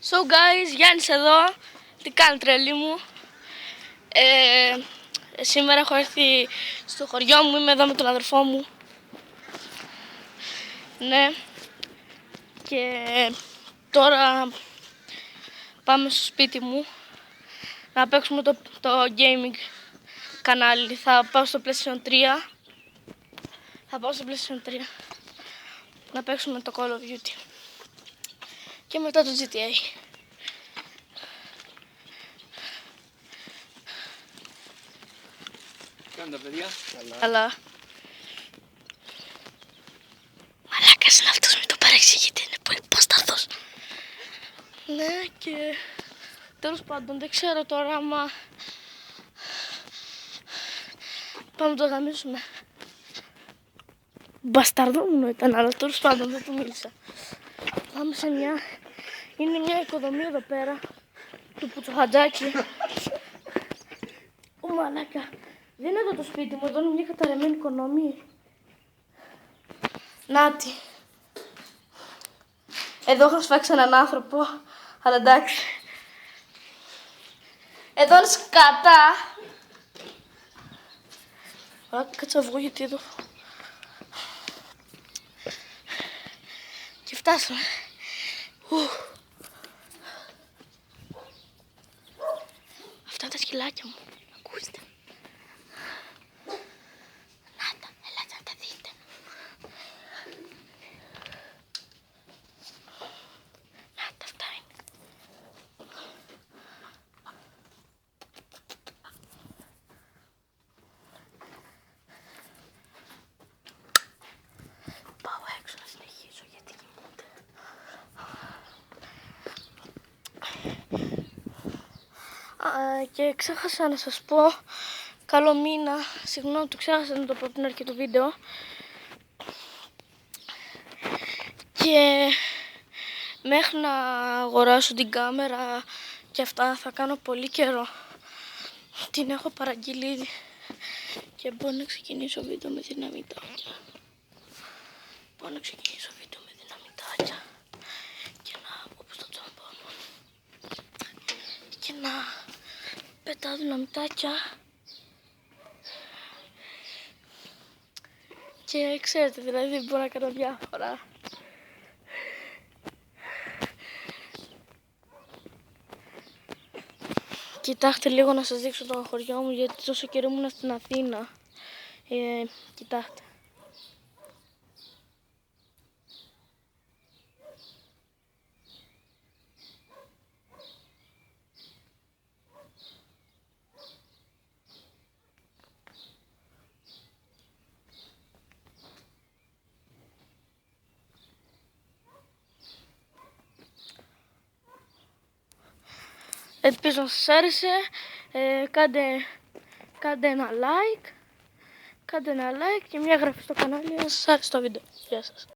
So guys, Γιάννης εδώ, τι κάνει τρελή μου. Σήμερα έχω έρθει στο χωριό μου, είμαι εδώ με τον αδερφό μου. Ναι. Και τώρα πάμε στο σπίτι μου να παίξουμε το gaming κανάλι. Θα πάω στο PlayStation 3. Να παίξουμε το Call of Duty. Και μετά το GTA. Κάντε παιδιά. Αλλά μαλάκας είναι αυτός, μην το παρεξηγείτε, είναι πολύ πασταθός. Ναι, και τέλος πάντων δεν ξέρω τώρα άμα πάμε να το γαμίσουμε. Μπασταρδόμουνο ήταν, αλλά τέλος πάντων δεν του μίλησα. Πάμε σε είναι μια οικοδομή εδώ πέρα του Πουτσοχατζάκη. Ω μαλάκα, δεν είναι εδώ το σπίτι μου, εδώ είναι μια καταρρεμένη οικοδομή. Νάτι. Εδώ έχω σφάξει έναν άνθρωπο, αλλά εντάξει. Εδώ είναι σκατά. Κάτσε να βγω γιατί εδώ. Και φτάσαμε. Αυτά είναι τα σκυλάκια μου. Ακούστε. Να τα, ελάτε να τα δείτε. Να τα, αυτά είναι. Πάω έξω να συνεχίσω γιατί κοιμούνται. Και ξέχασα να σας πω καλό μήνα. Συγγνώμη, το ξέχασα να το πω την αρχή του βίντεο. Και μέχρι να αγοράσω την κάμερα και αυτά θα κάνω πολύ καιρό. Την έχω παραγγείλει ήδη. Και μπορώ να ξεκινήσω βίντεο με δυναμητάκια. Και να πω στο τσαμπάνο. Και να πετάω δυναμητάκια. Και ξέρετε, δηλαδή μπορώ να κάνω διάφορα. Κοιτάξτε λίγο να σας δείξω το χωριό μου, γιατί τόσο καιρό ήμουν στην Αθήνα. Κοιτάξτε. Ελπίζω να σας άρεσε, κάντε ένα like και μια εγγραφή στο κανάλι αν σας άρεσε το βίντεο. Γεια σας.